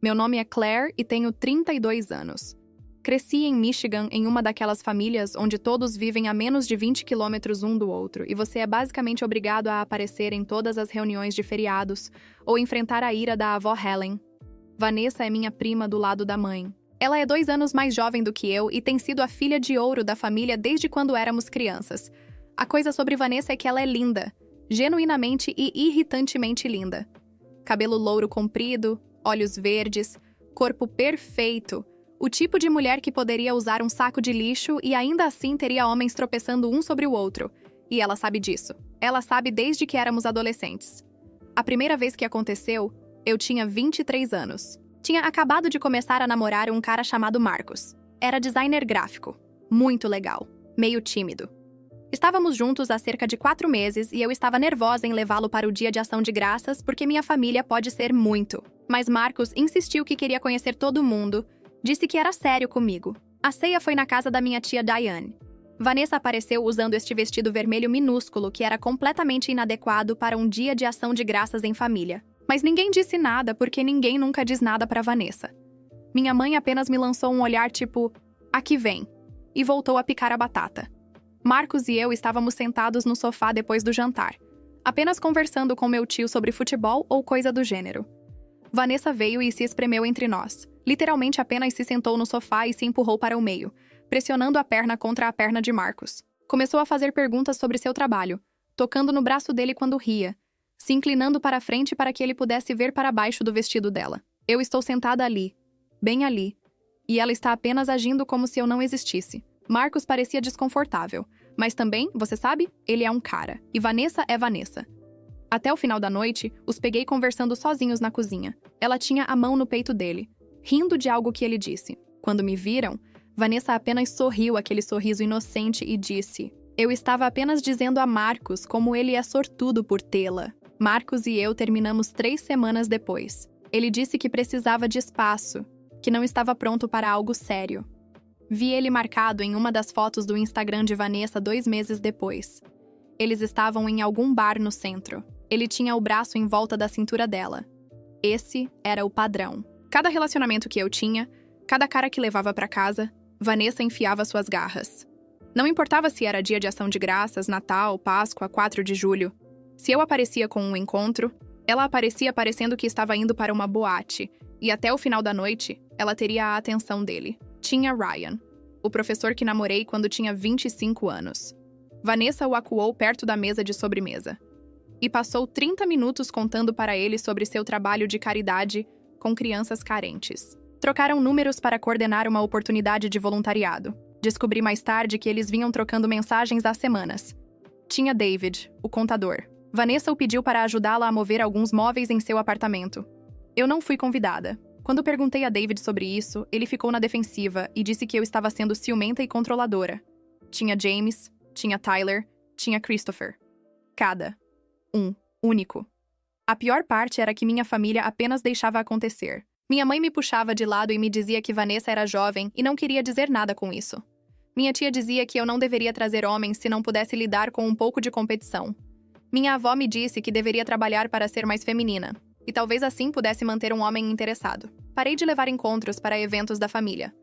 Meu nome é Claire e tenho 32 anos. Cresci em Michigan em uma daquelas famílias onde todos vivem a menos de 20 quilômetros um do outro e você é basicamente obrigado a aparecer em todas as reuniões de feriados ou enfrentar a ira da avó Helen. Vanessa é minha prima do lado da mãe. Ela é 2 anos mais jovem do que eu e tem sido a filha de ouro da família desde quando éramos crianças. A coisa sobre Vanessa é que ela é linda, genuinamente e irritantemente linda. Cabelo louro comprido, olhos verdes, corpo perfeito. O tipo de mulher que poderia usar um saco de lixo e ainda assim teria homens tropeçando um sobre o outro. E ela sabe disso. Ela sabe desde que éramos adolescentes. A primeira vez que aconteceu, eu tinha 23 anos. Tinha acabado de começar a namorar um cara chamado Marcos. Era designer gráfico. Muito legal. Meio tímido. Estávamos juntos há cerca de 4 meses e eu estava nervosa em levá-lo para o dia de ação de graças porque minha família pode ser muito. Mas Marcos insistiu que queria conhecer todo mundo. Disse que era sério comigo. A ceia foi na casa da minha tia Diane. Vanessa apareceu usando este vestido vermelho minúsculo que era completamente inadequado para um dia de ação de graças em família. Mas ninguém disse nada porque ninguém nunca diz nada para Vanessa. Minha mãe apenas me lançou um olhar tipo, aqui vem, e voltou a picar a batata. Marcos e eu estávamos sentados no sofá depois do jantar, apenas conversando com meu tio sobre futebol ou coisa do gênero. Vanessa veio e se espremeu entre nós. Literalmente apenas se sentou no sofá e se empurrou para o meio, pressionando a perna contra a perna de Marcos. Começou a fazer perguntas sobre seu trabalho, tocando no braço dele quando ria, se inclinando para a frente para que ele pudesse ver para baixo do vestido dela. Eu estou sentada ali, bem ali, e ela está apenas agindo como se eu não existisse. Marcos parecia desconfortável, mas também, você sabe, ele é um cara, e Vanessa é Vanessa. Até o final da noite, os peguei conversando sozinhos na cozinha. Ela tinha a mão no peito dele, rindo de algo que ele disse. Quando me viram, Vanessa apenas sorriu aquele sorriso inocente e disse: eu estava apenas dizendo a Marcos como ele é sortudo por tê-la. Marcos e eu terminamos 3 semanas depois. Ele disse que precisava de espaço, que não estava pronto para algo sério. Vi ele marcado em uma das fotos do Instagram de Vanessa 2 meses depois. Eles estavam em algum bar no centro. Ele tinha o braço em volta da cintura dela. Esse era o padrão. Cada relacionamento que eu tinha, cada cara que levava para casa, Vanessa enfiava suas garras. Não importava se era dia de ação de graças, Natal, Páscoa, 4 de julho. Se eu aparecia com um encontro, ela aparecia parecendo que estava indo para uma boate, e até o final da noite, ela teria a atenção dele. Tinha Ryan, o professor que namorei quando tinha 25 anos. Vanessa o acuou perto da mesa de sobremesa. E passou 30 minutos contando para ele sobre seu trabalho de caridade com crianças carentes. Trocaram números para coordenar uma oportunidade de voluntariado. Descobri mais tarde que eles vinham trocando mensagens há semanas. Tinha David, o contador. Vanessa o pediu para ajudá-la a mover alguns móveis em seu apartamento. Eu não fui convidada. Quando perguntei a David sobre isso, ele ficou na defensiva e disse que eu estava sendo ciumenta e controladora. Tinha James, tinha Tyler, tinha Christopher. Cada um, único. A pior parte era que minha família apenas deixava acontecer. Minha mãe me puxava de lado e me dizia que Vanessa era jovem e não queria dizer nada com isso. Minha tia dizia que eu não deveria trazer homens se não pudesse lidar com um pouco de competição. Minha avó me disse que deveria trabalhar para ser mais feminina, e talvez assim pudesse manter um homem interessado. Parei de levar encontros para eventos da família.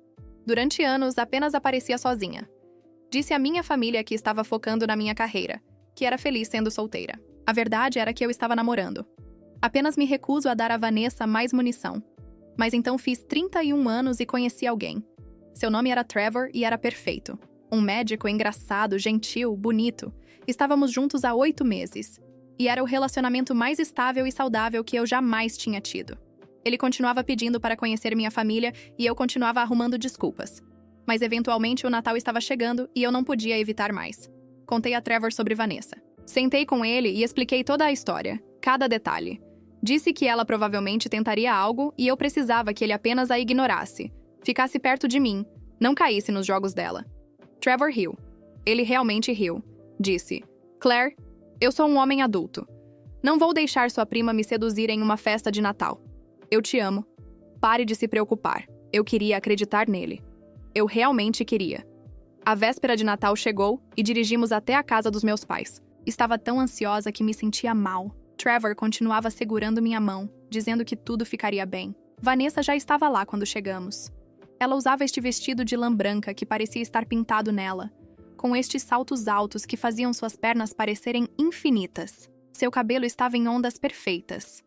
Durante anos, apenas aparecia sozinha. Disse à minha família que estava focando na minha carreira, que era feliz sendo solteira. A verdade era que eu estava namorando. Apenas me recuso a dar a Vanessa mais munição. Mas então fiz 31 anos e conheci alguém. Seu nome era Trevor e era perfeito. Um médico engraçado, gentil, bonito. Estávamos juntos há 8 meses. E era o relacionamento mais estável e saudável que eu jamais tinha tido. Ele continuava pedindo para conhecer minha família e eu continuava arrumando desculpas. Mas eventualmente o Natal estava chegando e eu não podia evitar mais. Contei a Trevor sobre Vanessa. Sentei com ele e expliquei toda a história, cada detalhe. Disse que ela provavelmente tentaria algo e eu precisava que ele apenas a ignorasse. Ficasse perto de mim, não caísse nos jogos dela. Trevor riu. Ele realmente riu. Disse: Claire, eu sou um homem adulto. Não vou deixar sua prima me seduzir em uma festa de Natal. Eu te amo. Pare de se preocupar. Eu queria acreditar nele. Eu realmente queria. A véspera de Natal chegou e dirigimos até a casa dos meus pais. Estava tão ansiosa que me sentia mal. Trevor continuava segurando minha mão, dizendo que tudo ficaria bem. Vanessa já estava lá quando chegamos. Ela usava este vestido de lã branca que parecia estar pintado nela, com estes saltos altos que faziam suas pernas parecerem infinitas. Seu cabelo estava em ondas perfeitas.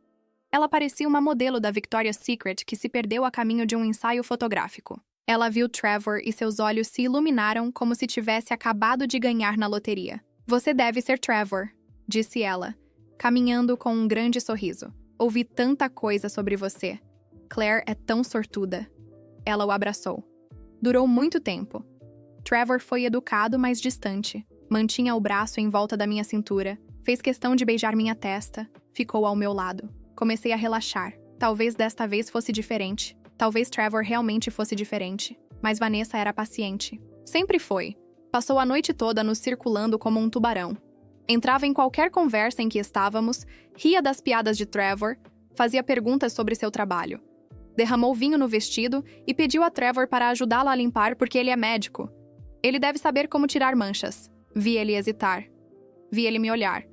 Ela parecia uma modelo da Victoria's Secret que se perdeu a caminho de um ensaio fotográfico. Ela viu Trevor e seus olhos se iluminaram como se tivesse acabado de ganhar na loteria. "Você deve ser Trevor", disse ela, caminhando com um grande sorriso. "Ouvi tanta coisa sobre você. Claire é tão sortuda." Ela o abraçou. Durou muito tempo. Trevor foi educado, mas distante. Mantinha o braço em volta da minha cintura, fez questão de beijar minha testa, ficou ao meu lado. Comecei a relaxar. Talvez desta vez fosse diferente. Talvez Trevor realmente fosse diferente. Mas Vanessa era paciente. Sempre foi. Passou a noite toda nos circulando como um tubarão. Entrava em qualquer conversa em que estávamos, ria das piadas de Trevor, fazia perguntas sobre seu trabalho. Derramou vinho no vestido e pediu a Trevor para ajudá-la a limpar porque ele é médico. Ele deve saber como tirar manchas. Vi ele hesitar. Vi ele me olhar.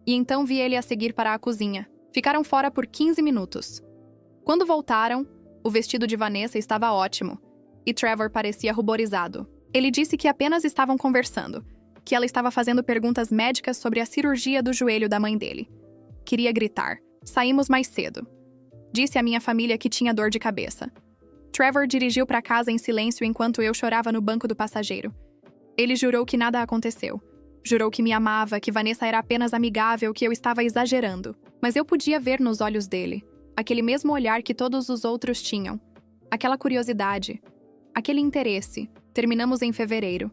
E então vi ele a seguir para a cozinha. Ficaram fora por 15 minutos. Quando voltaram, o vestido de Vanessa estava ótimo, e Trevor parecia ruborizado. Ele disse que apenas estavam conversando, que ela estava fazendo perguntas médicas sobre a cirurgia do joelho da mãe dele. Queria gritar. Saímos mais cedo. Disse à minha família que tinha dor de cabeça. Trevor dirigiu para casa em silêncio enquanto eu chorava no banco do passageiro. Ele jurou que nada aconteceu. Jurou que me amava, que Vanessa era apenas amigável, que eu estava exagerando. Mas eu podia ver nos olhos dele aquele mesmo olhar que todos os outros tinham. Aquela curiosidade. Aquele interesse. Terminamos em fevereiro.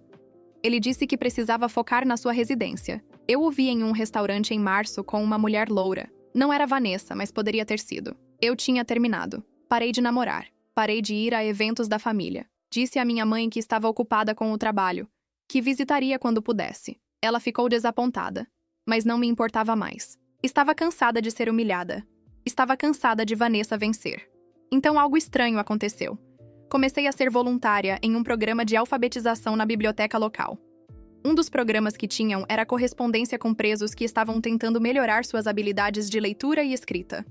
Ele disse que precisava focar na sua residência. Eu o vi em um restaurante em março com uma mulher loura. Não era Vanessa, mas poderia ter sido. Eu tinha terminado. Parei de namorar. Parei de ir a eventos da família. Disse à minha mãe que estava ocupada com o trabalho, que visitaria quando pudesse. Ela ficou desapontada, mas não me importava mais. Estava cansada de ser humilhada. Estava cansada de Vanessa vencer. Então algo estranho aconteceu. Comecei a ser voluntária em um programa de alfabetização na biblioteca local. Um dos programas que tinham era correspondência com presos que estavam tentando melhorar suas habilidades de leitura e escrita.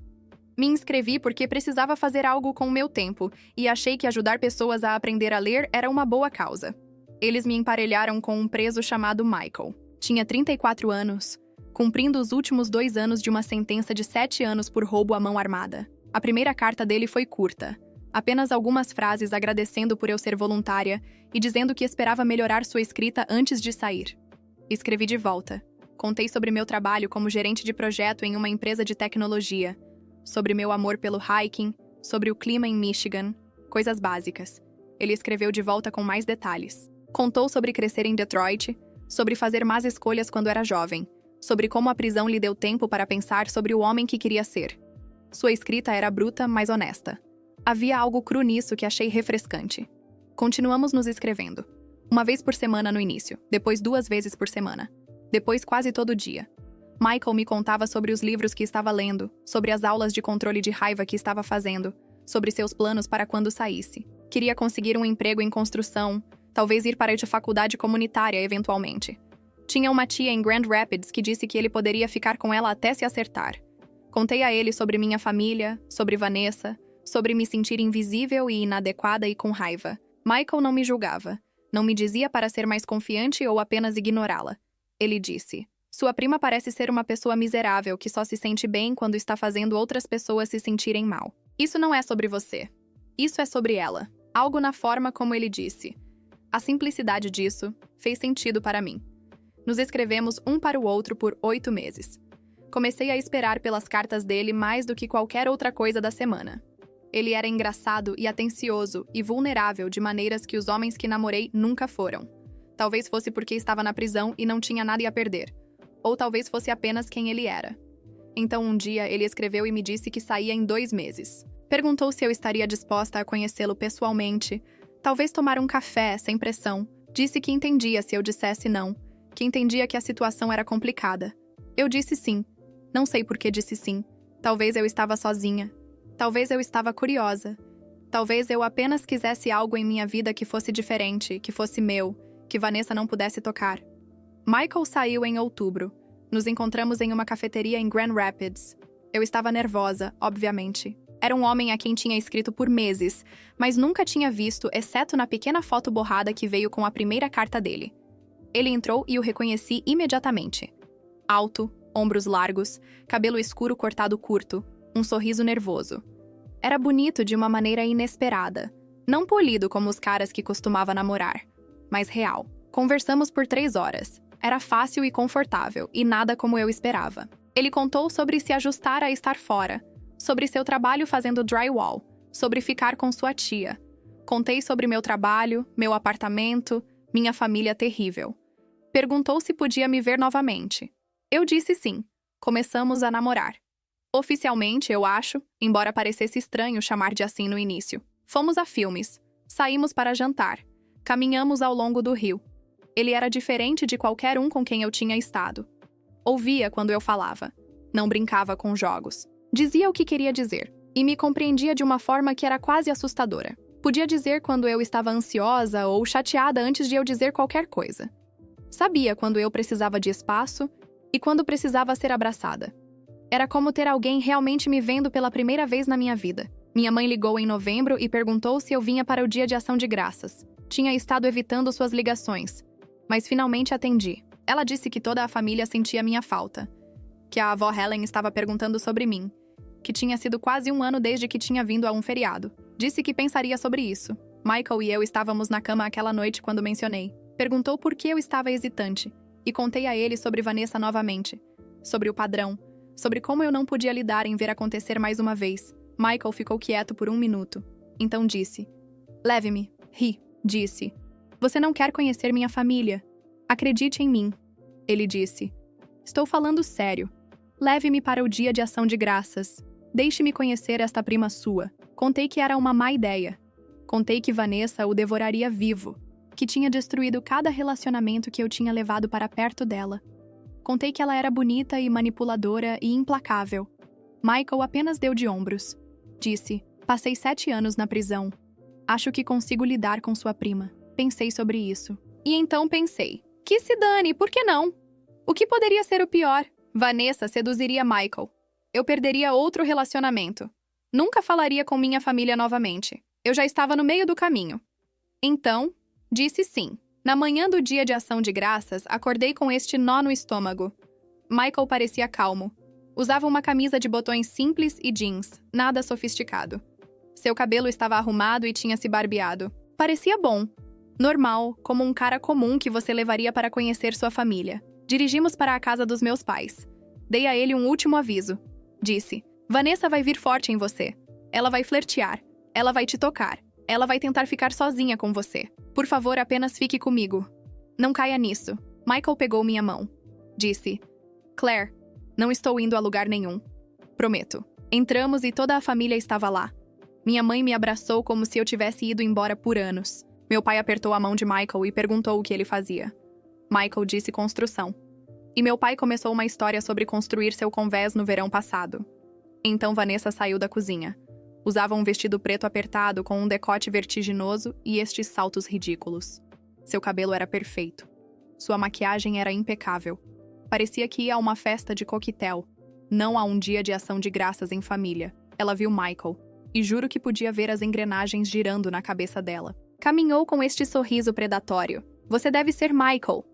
Me inscrevi porque precisava fazer algo com o meu tempo e achei que ajudar pessoas a aprender a ler era uma boa causa. Eles me emparelharam com um preso chamado Michael. Tinha 34 anos, cumprindo os últimos 2 anos de uma sentença de 7 anos por roubo à mão armada. A primeira carta dele foi curta, apenas algumas frases agradecendo por eu ser voluntária e dizendo que esperava melhorar sua escrita antes de sair. Escrevi de volta. Contei sobre meu trabalho como gerente de projeto em uma empresa de tecnologia, sobre meu amor pelo hiking, sobre o clima em Michigan, coisas básicas. Ele escreveu de volta com mais detalhes. Contou sobre crescer em Detroit, sobre fazer más escolhas quando era jovem, sobre como a prisão lhe deu tempo para pensar sobre o homem que queria ser. Sua escrita era bruta, mas honesta. Havia algo cru nisso que achei refrescante. Continuamos nos escrevendo. Uma vez por semana no início, depois 2 vezes por semana. Depois quase todo dia. Michael me contava sobre os livros que estava lendo, sobre as aulas de controle de raiva que estava fazendo, sobre seus planos para quando saísse. Queria conseguir um emprego em construção, talvez ir para a faculdade comunitária eventualmente. Tinha uma tia em Grand Rapids que disse que ele poderia ficar com ela até se acertar. Contei a ele sobre minha família, sobre Vanessa, sobre me sentir invisível e inadequada e com raiva. Michael não me julgava. Não me dizia para ser mais confiante ou apenas ignorá-la. Ele disse: "Sua prima parece ser uma pessoa miserável que só se sente bem quando está fazendo outras pessoas se sentirem mal. Isso não é sobre você. Isso é sobre ela." Algo na forma como ele disse. A simplicidade disso fez sentido para mim. Nos escrevemos um para o outro por 8 meses. Comecei a esperar pelas cartas dele mais do que qualquer outra coisa da semana. Ele era engraçado e atencioso e vulnerável de maneiras que os homens que namorei nunca foram. Talvez fosse porque estava na prisão e não tinha nada a perder. Ou talvez fosse apenas quem ele era. Então um dia ele escreveu e me disse que saía em 2 meses. Perguntou se eu estaria disposta a conhecê-lo pessoalmente, talvez tomar um café, sem pressão. Disse que entendia se eu dissesse não, que entendia que a situação era complicada. Eu disse sim. Não sei por que disse sim. Talvez eu estava sozinha. Talvez eu estava curiosa. Talvez eu apenas quisesse algo em minha vida que fosse diferente, que fosse meu, que Vanessa não pudesse tocar. Michael saiu em outubro. Nos encontramos em uma cafeteria em Grand Rapids. Eu estava nervosa, obviamente. Era um homem a quem tinha escrito por meses, mas nunca tinha visto, exceto na pequena foto borrada que veio com a primeira carta dele. Ele entrou e o reconheci imediatamente. Alto, ombros largos, cabelo escuro cortado curto, um sorriso nervoso. Era bonito de uma maneira inesperada. Não polido como os caras que costumava namorar, mas real. Conversamos por 3 horas. Era fácil e confortável, e nada como eu esperava. Ele contou sobre se ajustar a estar fora, sobre seu trabalho fazendo drywall, sobre ficar com sua tia. Contei sobre meu trabalho, meu apartamento, minha família terrível. Perguntou se podia me ver novamente. Eu disse sim. Começamos a namorar. Oficialmente, eu acho, embora parecesse estranho chamar de assim no início. Fomos a filmes. Saímos para jantar. Caminhamos ao longo do rio. Ele era diferente de qualquer um com quem eu tinha estado. Ouvia quando eu falava. Não brincava com jogos. Dizia o que queria dizer. E me compreendia de uma forma que era quase assustadora. Podia dizer quando eu estava ansiosa ou chateada antes de eu dizer qualquer coisa. Sabia quando eu precisava de espaço e quando precisava ser abraçada. Era como ter alguém realmente me vendo pela primeira vez na minha vida. Minha mãe ligou em novembro e perguntou se eu vinha para o Dia de Ação de Graças. Tinha estado evitando suas ligações, mas finalmente atendi. Ela disse que toda a família sentia minha falta, que a avó Helen estava perguntando sobre mim, que tinha sido quase 1 ano desde que tinha vindo a um feriado. Disse que pensaria sobre isso. Michael e eu estávamos na cama aquela noite quando mencionei. Perguntou por que eu estava hesitante, e contei a ele sobre Vanessa novamente, sobre o padrão, sobre como eu não podia lidar em ver acontecer mais uma vez. Michael ficou quieto por 1 minuto. Então disse: "Leve-me." Ri. Disse: "Você não quer conhecer minha família. Acredite em mim." Ele disse: "Estou falando sério. Leve-me para o Dia de Ação de Graças. Deixe-me conhecer esta prima sua." Contei que era uma má ideia. Contei que Vanessa o devoraria vivo, que tinha destruído cada relacionamento que eu tinha levado para perto dela. Contei que ela era bonita e manipuladora e implacável. Michael apenas deu de ombros. Disse: "Passei 7 anos na prisão. Acho que consigo lidar com sua prima." Pensei sobre isso. E então pensei: que se dane, por que não? O que poderia ser o pior? Vanessa seduziria Michael. Eu perderia outro relacionamento. Nunca falaria com minha família novamente. Eu já estava no meio do caminho. Então, disse sim. Na manhã do Dia de Ação de Graças, acordei com este nó no estômago. Michael parecia calmo. Usava uma camisa de botões simples e jeans, nada sofisticado. Seu cabelo estava arrumado e tinha se barbeado. Parecia bom. Normal, como um cara comum que você levaria para conhecer sua família. Dirigimos para a casa dos meus pais. Dei a ele um último aviso. Disse: "Vanessa vai vir forte em você. Ela vai flertear. Ela vai te tocar. Ela vai tentar ficar sozinha com você. Por favor, apenas fique comigo. Não caia nisso." Michael pegou minha mão. Disse: "Claire, não estou indo a lugar nenhum. Prometo." Entramos e toda a família estava lá. Minha mãe me abraçou como se eu tivesse ido embora por anos. Meu pai apertou a mão de Michael e perguntou o que ele fazia. Michael disse construção. E meu pai começou uma história sobre construir seu convés no verão passado. Então Vanessa saiu da cozinha. Usava um vestido preto apertado com um decote vertiginoso e estes saltos ridículos. Seu cabelo era perfeito. Sua maquiagem era impecável. Parecia que ia a uma festa de coquetel, não a um dia de ação de graças em família. Ela viu Michael, e juro que podia ver as engrenagens girando na cabeça dela. Caminhou com este sorriso predatório. "Você deve ser Michael",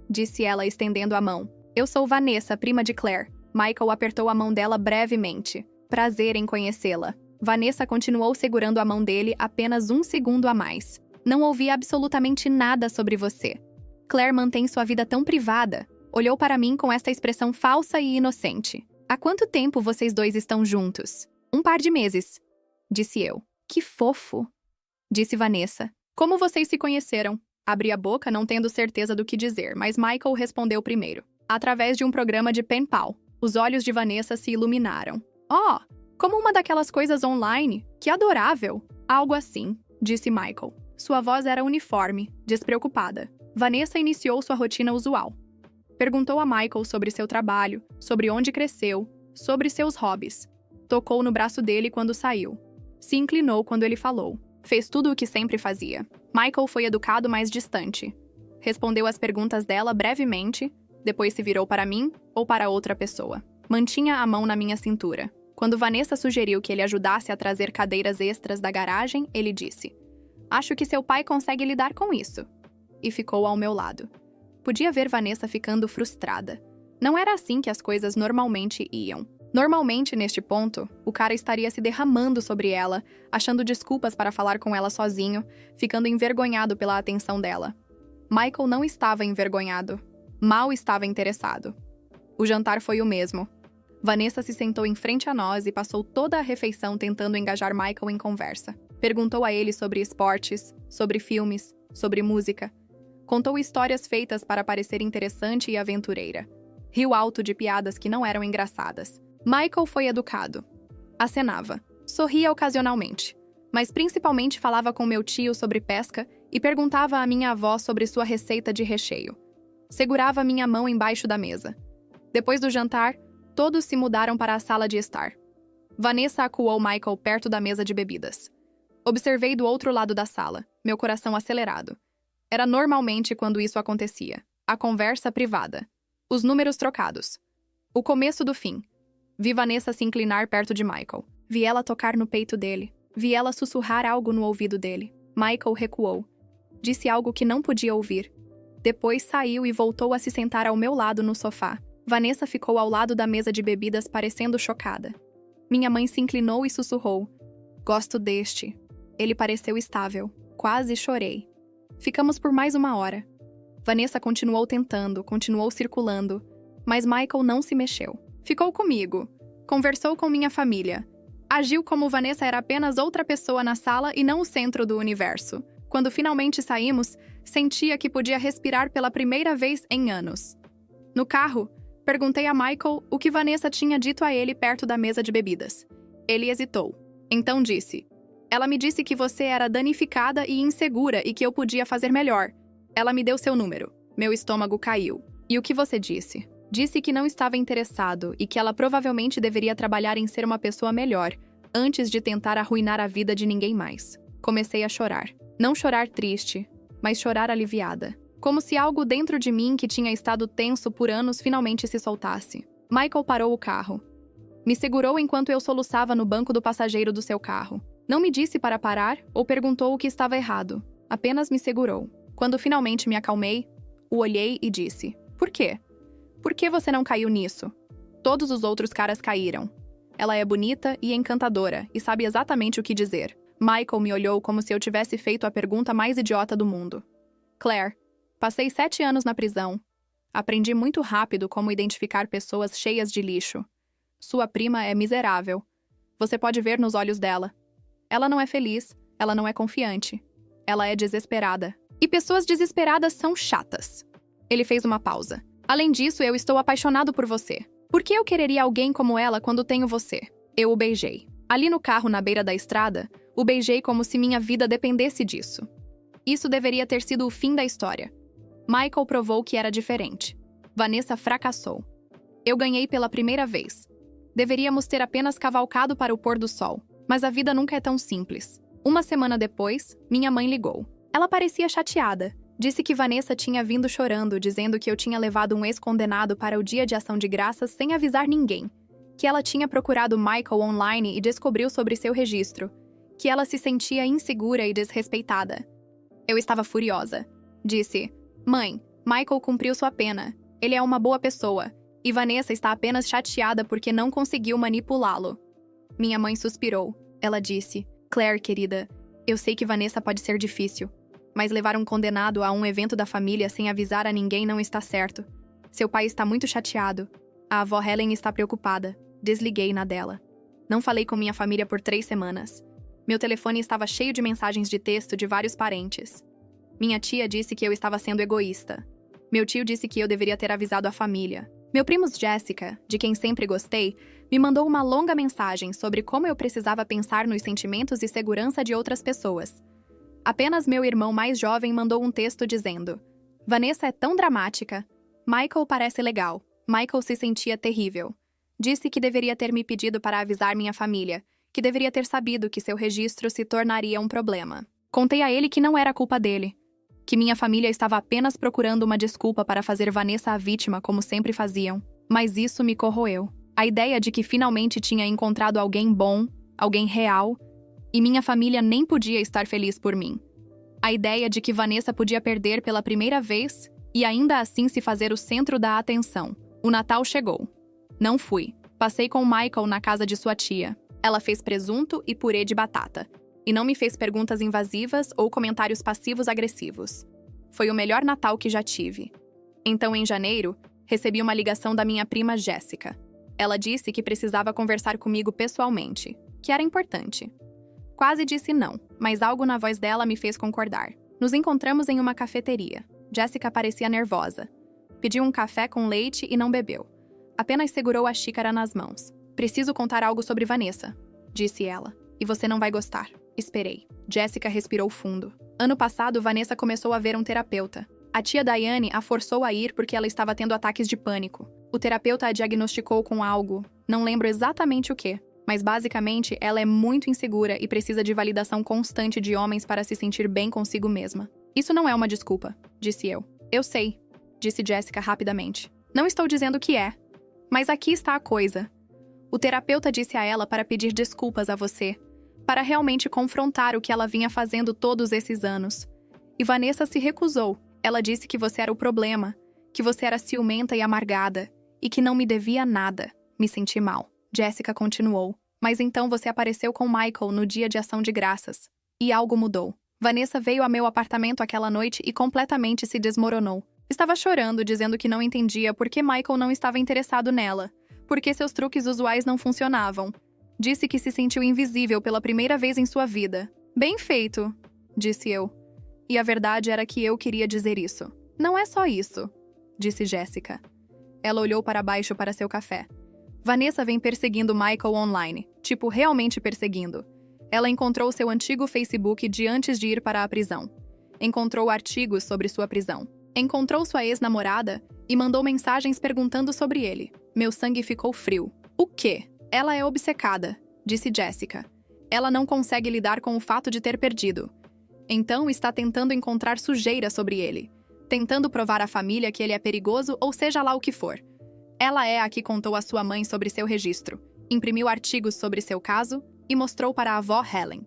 disse ela estendendo a mão. "Eu sou Vanessa, prima de Claire." Michael apertou a mão dela brevemente. "Prazer em conhecê-la." Vanessa continuou segurando a mão dele apenas 1 segundo a mais. "Não ouvi absolutamente nada sobre você. Claire mantém sua vida tão privada." Olhou para mim com esta expressão falsa e inocente. "Há quanto tempo vocês dois estão juntos?" "Um par de meses", disse eu. "Que fofo", disse Vanessa. "Como vocês se conheceram?" Abri a boca, não tendo certeza do que dizer, mas Michael respondeu primeiro. "Através de um programa de pen pal." Os olhos de Vanessa se iluminaram. "Oh, como uma daquelas coisas online? Que adorável!" "Algo assim", disse Michael. Sua voz era uniforme, despreocupada. Vanessa iniciou sua rotina usual. Perguntou a Michael sobre seu trabalho, sobre onde cresceu, sobre seus hobbies. Tocou no braço dele quando saiu. Se inclinou quando ele falou. Fez tudo o que sempre fazia. Michael foi educado, mas distante. Respondeu às perguntas dela brevemente, depois se virou para mim ou para outra pessoa. Mantinha a mão na minha cintura. Quando Vanessa sugeriu que ele ajudasse a trazer cadeiras extras da garagem, ele disse: "Acho que seu pai consegue lidar com isso." E ficou ao meu lado. Podia ver Vanessa ficando frustrada. Não era assim que as coisas normalmente iam. Normalmente, neste ponto, o cara estaria se derramando sobre ela, achando desculpas para falar com ela sozinho, ficando envergonhado pela atenção dela. Michael não estava envergonhado. Mal estava interessado. O jantar foi o mesmo. Vanessa se sentou em frente a nós e passou toda a refeição tentando engajar Michael em conversa. Perguntou a ele sobre esportes, sobre filmes, sobre música. Contou histórias feitas para parecer interessante e aventureira. Riu alto de piadas que não eram engraçadas. Michael foi educado. Acenava. Sorria ocasionalmente. Mas principalmente falava com meu tio sobre pesca e perguntava à minha avó sobre sua receita de recheio. Segurava minha mão embaixo da mesa. Depois do jantar, todos se mudaram para a sala de estar. Vanessa acuou Michael perto da mesa de bebidas. Observei do outro lado da sala, meu coração acelerado. Era normalmente quando isso acontecia. A conversa privada. Os números trocados. O começo do fim. Vi Vanessa se inclinar perto de Michael. Vi ela tocar no peito dele. Vi ela sussurrar algo no ouvido dele. Michael recuou. Disse algo que não podia ouvir. Depois saiu e voltou a se sentar ao meu lado no sofá. Vanessa ficou ao lado da mesa de bebidas parecendo chocada. Minha mãe se inclinou e sussurrou. Gosto deste. Ele pareceu estável. Quase chorei. Ficamos por mais 1 hora. Vanessa continuou tentando, continuou circulando, mas Michael não se mexeu. Ficou comigo. Conversou com minha família. Agiu como Vanessa era apenas outra pessoa na sala e não o centro do universo. Quando finalmente saímos, sentia que podia respirar pela primeira vez em anos. No carro, perguntei a Michael o que Vanessa tinha dito a ele perto da mesa de bebidas. Ele hesitou. Então disse: "Ela me disse que você era danificada e insegura e que eu podia fazer melhor. Ela me deu seu número." Meu estômago caiu. "E o que você disse?" Disse que não estava interessado e que ela provavelmente deveria trabalhar em ser uma pessoa melhor, antes de tentar arruinar a vida de ninguém mais. Comecei a chorar. Não chorar triste, mas chorar aliviada. Como se algo dentro de mim que tinha estado tenso por anos finalmente se soltasse. Michael parou o carro. Me segurou enquanto eu soluçava no banco do passageiro do seu carro. Não me disse para parar ou perguntou o que estava errado. Apenas me segurou. Quando finalmente me acalmei, o olhei e disse: "Por quê? Por que você não caiu nisso? Todos os outros caras caíram. Ela é bonita e encantadora e sabe exatamente o que dizer." Michael me olhou como se eu tivesse feito a pergunta mais idiota do mundo. "Claire, passei 7 anos na prisão. Aprendi muito rápido como identificar pessoas cheias de lixo. Sua prima é miserável. Você pode ver nos olhos dela. Ela não é feliz, ela não é confiante. Ela é desesperada. E pessoas desesperadas são chatas." Ele fez uma pausa. "Além disso, eu estou apaixonado por você. Por que eu quereria alguém como ela quando tenho você?" Eu o beijei. Ali no carro na beira da estrada, o beijei como se minha vida dependesse disso. Isso deveria ter sido o fim da história. Michael provou que era diferente. Vanessa fracassou. Eu ganhei pela primeira vez. Deveríamos ter apenas cavalcado para o pôr do sol, mas a vida nunca é tão simples. 1 semana depois, minha mãe ligou. Ela parecia chateada. Disse que Vanessa tinha vindo chorando, dizendo que eu tinha levado um ex-condenado para o Dia de Ação de Graças sem avisar ninguém. Que ela tinha procurado Michael online e descobriu sobre seu registro. Que ela se sentia insegura e desrespeitada. Eu estava furiosa. Disse: "Mãe, Michael cumpriu sua pena. Ele é uma boa pessoa. E Vanessa está apenas chateada porque não conseguiu manipulá-lo." Minha mãe suspirou. Ela disse: "Claire, querida, eu sei que Vanessa pode ser difícil. Mas levar um condenado a um evento da família sem avisar a ninguém não está certo. Seu pai está muito chateado. A avó Helen está preocupada." Desliguei na dela. Não falei com minha família por 3 semanas. Meu telefone estava cheio de mensagens de texto de vários parentes. Minha tia disse que eu estava sendo egoísta. Meu tio disse que eu deveria ter avisado a família. Meu primo Jessica, de quem sempre gostei, me mandou uma longa mensagem sobre como eu precisava pensar nos sentimentos e segurança de outras pessoas. Apenas meu irmão mais jovem mandou um texto dizendo: "Vanessa é tão dramática. Michael parece legal." Michael se sentia terrível. Disse que deveria ter me pedido para avisar minha família, que deveria ter sabido que seu registro se tornaria um problema. Contei a ele que não era culpa dele, que minha família estava apenas procurando uma desculpa para fazer Vanessa a vítima como sempre faziam. Mas isso me corroeu. A ideia de que finalmente tinha encontrado alguém bom, alguém real, e minha família nem podia estar feliz por mim. A ideia de que Vanessa podia perder pela primeira vez e ainda assim se fazer o centro da atenção. O Natal chegou. Não fui. Passei com Michael na casa de sua tia. Ela fez presunto e purê de batata. E não me fez perguntas invasivas ou comentários passivos-agressivos. Foi o melhor Natal que já tive. Então, em janeiro, recebi uma ligação da minha prima Jéssica. Ela disse que precisava conversar comigo pessoalmente, que era importante. Quase disse não, mas algo na voz dela me fez concordar. Nos encontramos em uma cafeteria. Jéssica parecia nervosa. Pediu um café com leite e não bebeu. Apenas segurou a xícara nas mãos. Preciso contar algo sobre Vanessa, disse ela. E você não vai gostar. Esperei. Jéssica respirou fundo. Ano passado, Vanessa começou a ver um terapeuta. A tia Daiane a forçou a ir porque ela estava tendo ataques de pânico. O terapeuta a diagnosticou com algo, não lembro exatamente o que, mas basicamente ela é muito insegura e precisa de validação constante de homens para se sentir bem consigo mesma. Isso não é uma desculpa, disse eu. Eu sei, disse Jéssica rapidamente. Não estou dizendo que é, mas aqui está a coisa. O terapeuta disse a ela para pedir desculpas a você, para realmente confrontar o que ela vinha fazendo todos esses anos. E Vanessa se recusou. Ela disse que você era o problema, que você era ciumenta e amargada, e que não me devia nada. Me senti mal. Jéssica continuou. Mas então você apareceu com Michael no dia de ação de graças. E algo mudou. Vanessa veio ao meu apartamento aquela noite e completamente se desmoronou. Estava chorando, dizendo que não entendia por que Michael não estava interessado nela, porque seus truques usuais não funcionavam. Disse que se sentiu invisível pela primeira vez em sua vida. Bem feito, disse eu. E a verdade era que eu queria dizer isso. Não é só isso, disse Jéssica. Ela olhou para baixo para seu café. Vanessa vem perseguindo Michael online. Tipo, realmente perseguindo. Ela encontrou seu antigo Facebook de antes de ir para a prisão. Encontrou artigos sobre sua prisão. Encontrou sua ex-namorada e mandou mensagens perguntando sobre ele. Meu sangue ficou frio. O quê? Ela é obcecada, disse Jéssica. Ela não consegue lidar com o fato de ter perdido. Então está tentando encontrar sujeira sobre ele. Tentando provar à família que ele é perigoso ou seja lá o que for. Ela é a que contou à sua mãe sobre seu registro, imprimiu artigos sobre seu caso e mostrou para a avó Helen.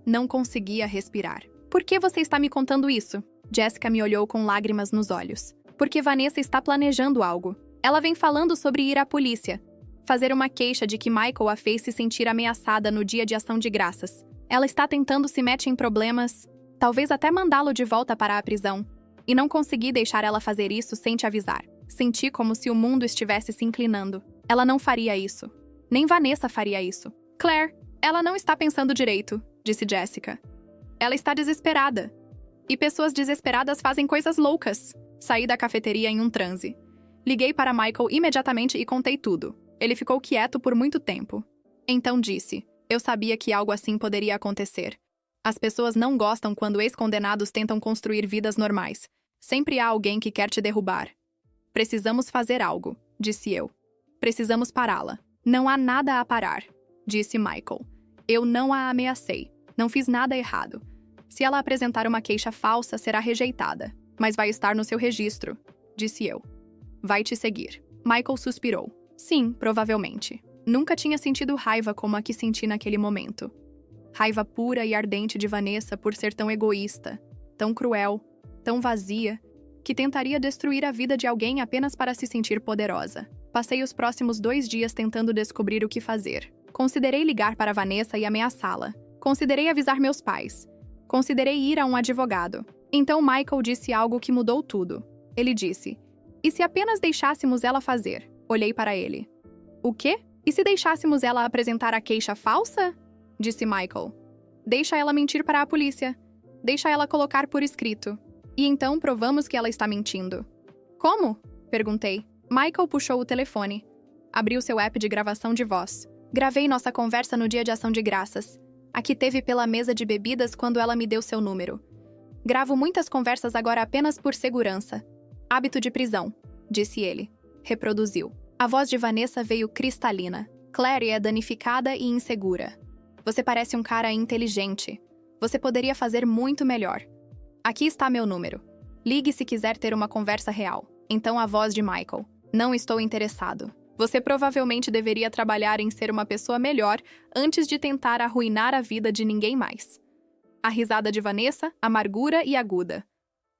Não conseguia respirar. Por que você está me contando isso? Jéssica me olhou com lágrimas nos olhos. Porque Vanessa está planejando algo. Ela vem falando sobre ir à polícia. Fazer uma queixa de que Michael a fez se sentir ameaçada no dia de ação de graças. Ela está tentando se meter em problemas, talvez até mandá-lo de volta para a prisão. E não consegui deixar ela fazer isso sem te avisar. Senti como se o mundo estivesse se inclinando. Ela não faria isso. Nem Vanessa faria isso. Claire, ela não está pensando direito, disse Jéssica. Ela está desesperada. E pessoas desesperadas fazem coisas loucas. Saí da cafeteria em um transe. Liguei para Michael imediatamente e contei tudo. Ele ficou quieto por muito tempo. Então disse, eu sabia que algo assim poderia acontecer. As pessoas não gostam quando ex-condenados tentam construir vidas normais. Sempre há alguém que quer te derrubar. Precisamos fazer algo, disse eu. Precisamos pará-la. Não há nada a parar, disse Michael. Eu não a ameacei. Não fiz nada errado. Se ela apresentar uma queixa falsa, será rejeitada. Mas vai estar no seu registro, disse eu. Vai te seguir. Michael suspirou. Sim, provavelmente. Nunca tinha sentido raiva como a que senti naquele momento. Raiva pura e ardente de Vanessa por ser tão egoísta, tão cruel, tão vazia, que tentaria destruir a vida de alguém apenas para se sentir poderosa. Passei os próximos 2 dias tentando descobrir o que fazer. Considerei ligar para Vanessa e ameaçá-la. Considerei avisar meus pais. Considerei ir a um advogado. Então Michael disse algo que mudou tudo. Ele disse, e se apenas deixássemos ela fazer? Olhei para ele. O quê? E se deixássemos ela apresentar a queixa falsa? Disse Michael. Deixa ela mentir para a polícia. Deixa ela colocar por escrito. E então provamos que ela está mentindo. Como? Perguntei. Michael puxou o telefone. Abriu seu app de gravação de voz. Gravei nossa conversa no dia de ação de graças. A que teve pela mesa de bebidas quando ela me deu seu número. Gravo muitas conversas agora apenas por segurança. Hábito de prisão, disse ele. Reproduziu. A voz de Vanessa veio cristalina. Claire é danificada e insegura. Você parece um cara inteligente. Você poderia fazer muito melhor. Aqui está meu número. Ligue se quiser ter uma conversa real. Então a voz de Michael. Não estou interessado. Você provavelmente deveria trabalhar em ser uma pessoa melhor antes de tentar arruinar a vida de ninguém mais. A risada de Vanessa, amargura e aguda.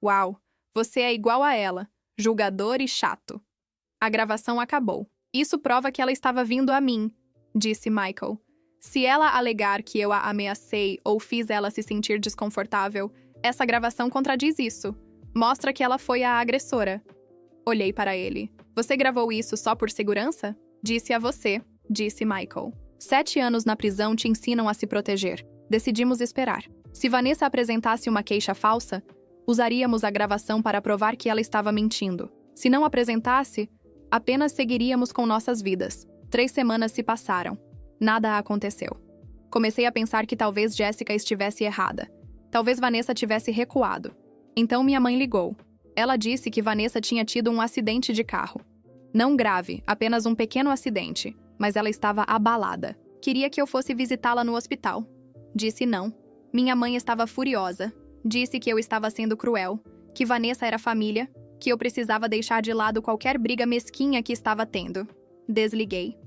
Uau, você é igual a ela, julgador e chato. A gravação acabou. Isso prova que ela estava vindo a mim, disse Michael. Se ela alegar que eu a ameacei ou fiz ela se sentir desconfortável, essa gravação contradiz isso. Mostra que ela foi a agressora. Olhei para ele. Você gravou isso só por segurança? Disse a você, disse Michael. 7 anos na prisão te ensinam a se proteger. Decidimos esperar. Se Vanessa apresentasse uma queixa falsa, usaríamos a gravação para provar que ela estava mentindo. Se não apresentasse, apenas seguiríamos com nossas vidas. 3 semanas se passaram. Nada aconteceu. Comecei a pensar que talvez Jessica estivesse errada. Talvez Vanessa tivesse recuado. Então minha mãe ligou. Ela disse que Vanessa tinha tido um acidente de carro. Não grave, apenas um pequeno acidente, mas ela estava abalada. Queria que eu fosse visitá-la no hospital. Disse não. Minha mãe estava furiosa. Disse que eu estava sendo cruel, que Vanessa era família, que eu precisava deixar de lado qualquer briga mesquinha que estava tendo. Desliguei.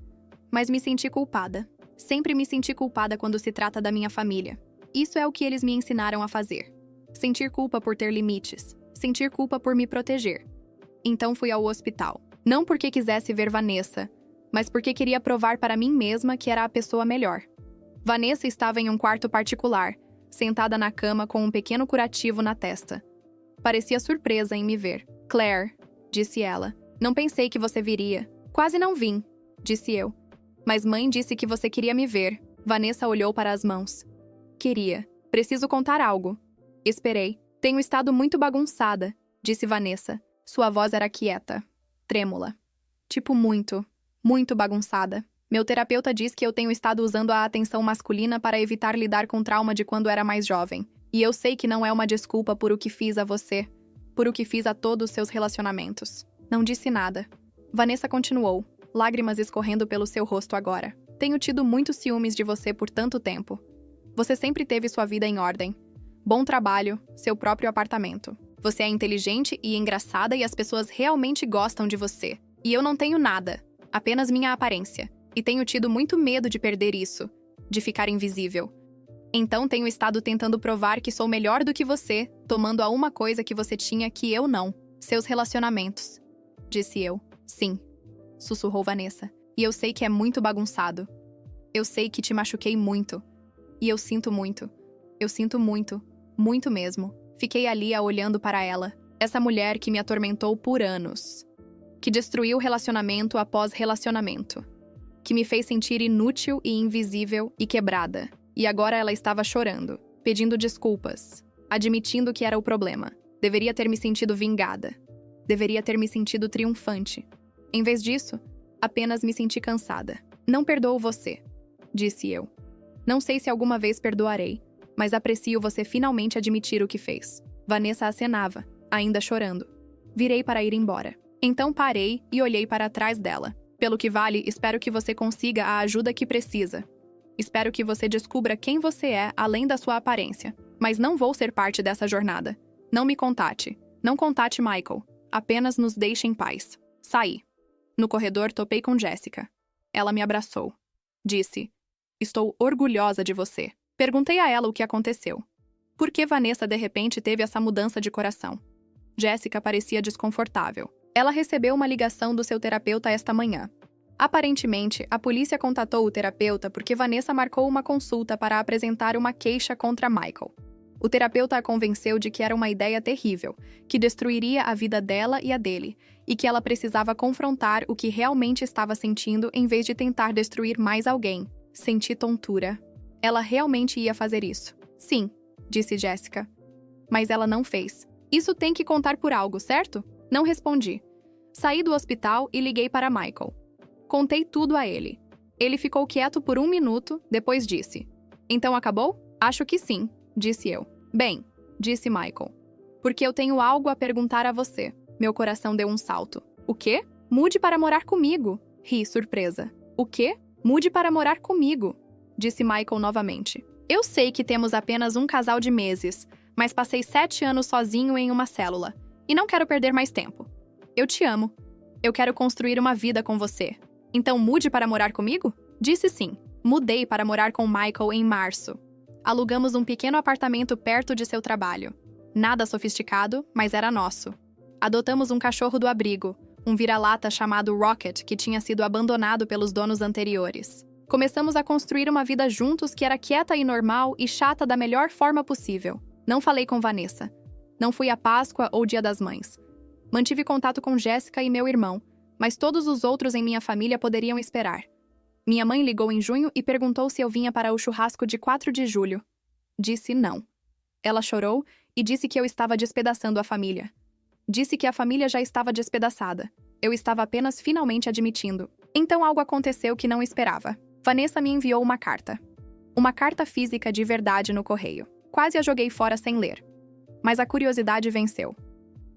Mas me senti culpada. Sempre me senti culpada quando se trata da minha família. Isso é o que eles me ensinaram a fazer. Sentir culpa por ter limites. Sentir culpa por me proteger. Então fui ao hospital. Não porque quisesse ver Vanessa, mas porque queria provar para mim mesma que era a pessoa melhor. Vanessa estava em um quarto particular, sentada na cama com um pequeno curativo na testa. Parecia surpresa em me ver. Claire, disse ela, não pensei que você viria. Quase não vim, disse eu. Mas mãe disse que você queria me ver. Vanessa olhou para as mãos. Queria. Preciso contar algo. Esperei. Tenho estado muito bagunçada, disse Vanessa. Sua voz era quieta, trêmula. Tipo muito bagunçada. Meu terapeuta diz que eu tenho estado usando a atenção masculina para evitar lidar com trauma de quando era mais jovem. E eu sei que não é uma desculpa por o que fiz a você, por o que fiz a todos os seus relacionamentos. Não disse nada. Vanessa continuou, lágrimas escorrendo pelo seu rosto agora. Tenho tido muitos ciúmes de você por tanto tempo. Você sempre teve sua vida em ordem. Bom trabalho, seu próprio apartamento. Você é inteligente e engraçada e as pessoas realmente gostam de você. E eu não tenho nada, apenas minha aparência. E tenho tido muito medo de perder isso, de ficar invisível. Então tenho estado tentando provar que sou melhor do que você, tomando a uma coisa que você tinha que eu não. Seus relacionamentos. Disse eu. Sim. Sussurrou Vanessa. E eu sei que é muito bagunçado. Eu sei que te machuquei muito. E eu sinto muito. Eu sinto muito. Muito mesmo. Fiquei ali olhando para ela. Essa mulher que me atormentou por anos. Que destruiu relacionamento após relacionamento. Que me fez sentir inútil e invisível e quebrada. E agora ela estava chorando, pedindo desculpas, admitindo que era o problema. Deveria ter me sentido vingada. Deveria ter me sentido triunfante. Em vez disso, apenas me senti cansada. Não perdoo você, disse eu. Não sei se alguma vez perdoarei, mas aprecio você finalmente admitir o que fez. Vanessa acenava, ainda chorando. Virei para ir embora. Então parei e olhei para trás dela. Pelo que vale, espero que você consiga a ajuda que precisa. Espero que você descubra quem você é além da sua aparência. Mas não vou ser parte dessa jornada. Não me contate. Não contate Michael. Apenas nos deixe em paz. Saí. No corredor, topei com Jessica. Ela me abraçou. Disse, estou orgulhosa de você. Perguntei a ela o que aconteceu. Por que Vanessa de repente teve essa mudança de coração? Jessica parecia desconfortável. Ela recebeu uma ligação do seu terapeuta esta manhã. Aparentemente, a polícia contatou o terapeuta porque Vanessa marcou uma consulta para apresentar uma queixa contra Michael. O terapeuta a convenceu de que era uma ideia terrível, que destruiria a vida dela e a dele, e que ela precisava confrontar o que realmente estava sentindo em vez de tentar destruir mais alguém. Senti tontura. Ela realmente ia fazer isso. Sim, disse Jessica. Mas ela não fez. Isso tem que contar por algo, certo? Não respondi. Saí do hospital e liguei para Michael. Contei tudo a ele. Ele ficou quieto por 1 minuto, depois disse. Então acabou? Acho que sim, disse eu. Bem, disse Michael. Porque eu tenho algo a perguntar a você. Meu coração deu um salto. O quê? Mude para morar comigo. Ri, surpresa. O quê? Mude para morar comigo, disse Michael novamente. Eu sei que temos apenas um casal de meses, mas passei 7 anos sozinho em uma célula. E não quero perder mais tempo. Eu te amo. Eu quero construir uma vida com você. Então mude para morar comigo? Disse sim. Mudei para morar com Michael em março. Alugamos um pequeno apartamento perto de seu trabalho. Nada sofisticado, mas era nosso. Adotamos um cachorro do abrigo, um vira-lata chamado Rocket, que tinha sido abandonado pelos donos anteriores. Começamos a construir uma vida juntos que era quieta e normal e chata da melhor forma possível. Não falei com Vanessa. Não fui à Páscoa ou Dia das Mães. Mantive contato com Jéssica e meu irmão, mas todos os outros em minha família poderiam esperar. Minha mãe ligou em junho e perguntou se eu vinha para o churrasco de 4 de julho. Disse não. Ela chorou e disse que eu estava despedaçando a família. Disse que a família já estava despedaçada. Eu estava apenas finalmente admitindo. Então algo aconteceu que não esperava. Vanessa me enviou uma carta. Uma carta física de verdade no correio. Quase a joguei fora sem ler. Mas a curiosidade venceu.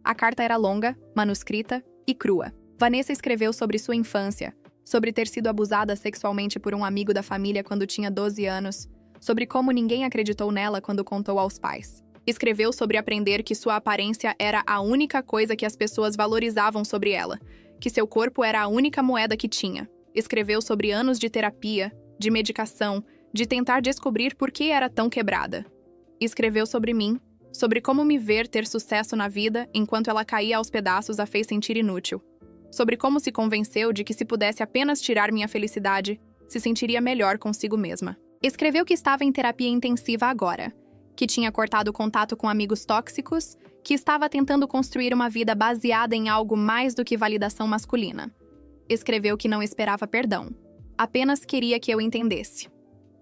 A carta era longa, manuscrita e crua. Vanessa escreveu sobre sua infância, sobre ter sido abusada sexualmente por um amigo da família quando tinha 12 anos, sobre como ninguém acreditou nela quando contou aos pais. Escreveu sobre aprender que sua aparência era a única coisa que as pessoas valorizavam sobre ela, que seu corpo era a única moeda que tinha. Escreveu sobre anos de terapia, de medicação, de tentar descobrir por que era tão quebrada. Escreveu sobre mim, sobre como me ver ter sucesso na vida enquanto ela caía aos pedaços a fez sentir inútil. Sobre como se convenceu de que se pudesse apenas tirar minha felicidade, se sentiria melhor consigo mesma. Escreveu que estava em terapia intensiva agora, que tinha cortado contato com amigos tóxicos, que estava tentando construir uma vida baseada em algo mais do que validação masculina. Escreveu que não esperava perdão, apenas queria que eu entendesse.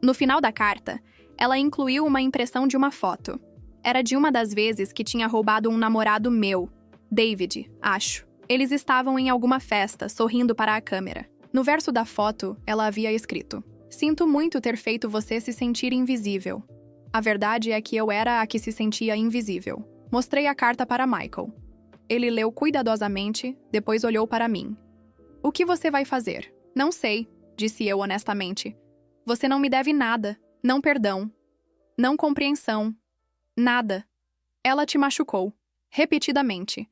No final da carta, ela incluiu uma impressão de uma foto. Era de uma das vezes que tinha roubado um namorado meu, David, acho. Eles estavam em alguma festa, sorrindo para a câmera. No verso da foto, ela havia escrito: "Sinto muito ter feito você se sentir invisível." A verdade é que eu era a que se sentia invisível. Mostrei a carta para Michael. Ele leu cuidadosamente, depois olhou para mim. "O que você vai fazer?" "Não sei", disse eu honestamente. "Você não me deve nada, não perdão, não compreensão, nada. Ela te machucou, repetidamente.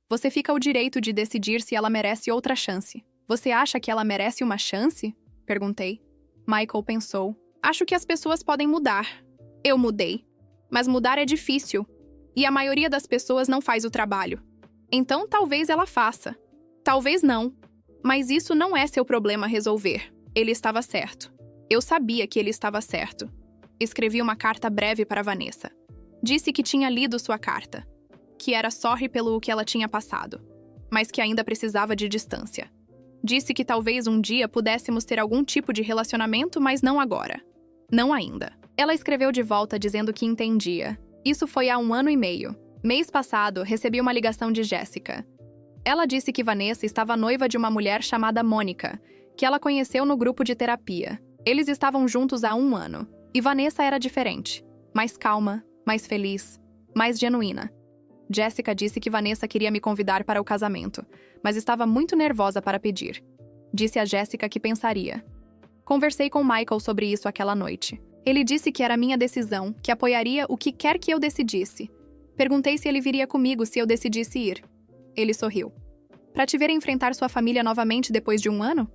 Você fica o direito de decidir se ela merece outra chance." "Você acha que ela merece uma chance?" perguntei. Michael pensou. "Acho que as pessoas podem mudar." Eu mudei. Mas mudar é difícil. E a maioria das pessoas não faz o trabalho. Então talvez ela faça. Talvez não. Mas isso não é seu problema resolver. Ele estava certo. Eu sabia que ele estava certo. Escrevi uma carta breve para Vanessa. Disse que tinha lido sua carta. Que era sorry pelo que ela tinha passado. Mas que ainda precisava de distância. Disse que talvez um dia pudéssemos ter algum tipo de relacionamento, mas não agora. Não ainda. Ela escreveu de volta dizendo que entendia. Isso foi há 1 ano e meio. Mês passado, recebi uma ligação de Jéssica. Ela disse que Vanessa estava noiva de uma mulher chamada Mônica, que ela conheceu no grupo de terapia. Eles estavam juntos há 1 ano. E Vanessa era diferente. Mais calma, mais feliz, mais genuína. Jéssica disse que Vanessa queria me convidar para o casamento, mas estava muito nervosa para pedir. Disse a Jéssica que pensaria. Conversei com Michael sobre isso aquela noite. Ele disse que era minha decisão, que apoiaria o que quer que eu decidisse. Perguntei se ele viria comigo se eu decidisse ir. Ele sorriu. "Para te ver enfrentar sua família novamente depois de 1 ano?"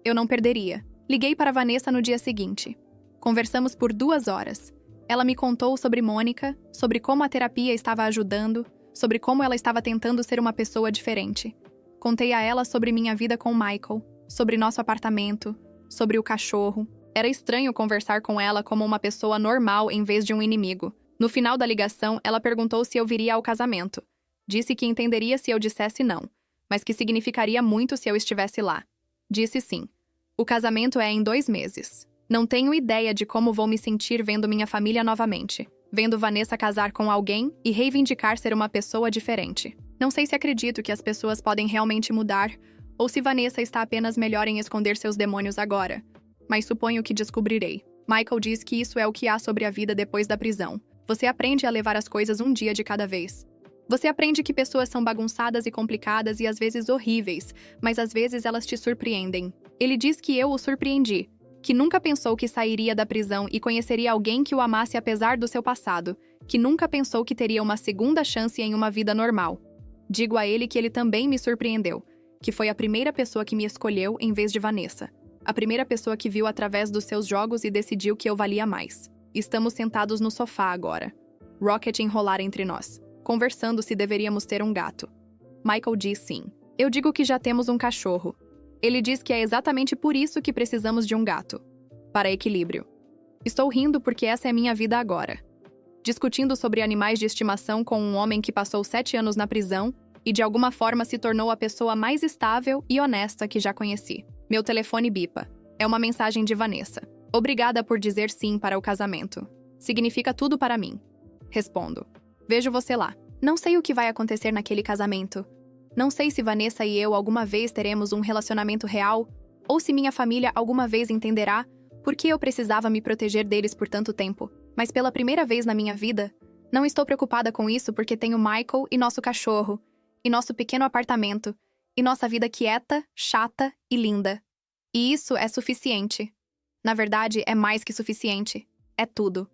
Eu não perderia. Liguei para Vanessa no dia seguinte. Conversamos por 2 horas. Ela me contou sobre Mônica, sobre como a terapia estava ajudando, sobre como ela estava tentando ser uma pessoa diferente. Contei a ela sobre minha vida com Michael, sobre nosso apartamento, sobre o cachorro. Era estranho conversar com ela como uma pessoa normal em vez de um inimigo. No final da ligação, ela perguntou se eu viria ao casamento. Disse que entenderia se eu dissesse não, mas que significaria muito se eu estivesse lá. Disse sim. O casamento é em 2 meses. Não tenho ideia de como vou me sentir vendo minha família novamente, vendo Vanessa casar com alguém e reivindicar ser uma pessoa diferente. Não sei se acredito que as pessoas podem realmente mudar, ou se Vanessa está apenas melhor em esconder seus demônios agora. Mas suponho que descobrirei. Michael diz que isso é o que há sobre a vida depois da prisão. Você aprende a levar as coisas um dia de cada vez. Você aprende que pessoas são bagunçadas e complicadas e às vezes horríveis, mas às vezes elas te surpreendem. Ele diz que eu o surpreendi, que nunca pensou que sairia da prisão e conheceria alguém que o amasse apesar do seu passado, que nunca pensou que teria uma segunda chance em uma vida normal. Digo a ele que ele também me surpreendeu, que foi a primeira pessoa que me escolheu em vez de Vanessa. A primeira pessoa que viu através dos seus jogos e decidiu que eu valia mais. Estamos sentados no sofá agora. Rocket enrolar entre nós, conversando se deveríamos ter um gato. Michael diz sim. Eu digo que já temos um cachorro. Ele diz que é exatamente por isso que precisamos de um gato. Para equilíbrio. Estou rindo porque essa é minha vida agora. Discutindo sobre animais de estimação com um homem que passou 7 anos na prisão e de alguma forma se tornou a pessoa mais estável e honesta que já conheci. Meu telefone bipa. É uma mensagem de Vanessa. Obrigada por dizer sim para o casamento. Significa tudo para mim. Respondo. Vejo você lá. Não sei o que vai acontecer naquele casamento. Não sei se Vanessa e eu alguma vez teremos um relacionamento real, ou se minha família alguma vez entenderá por que eu precisava me proteger deles por tanto tempo. Mas pela primeira vez na minha vida, não estou preocupada com isso porque tenho Michael e nosso cachorro, e nosso pequeno apartamento, e nossa vida quieta, chata e linda. E isso é suficiente. Na verdade, é mais que suficiente. É tudo.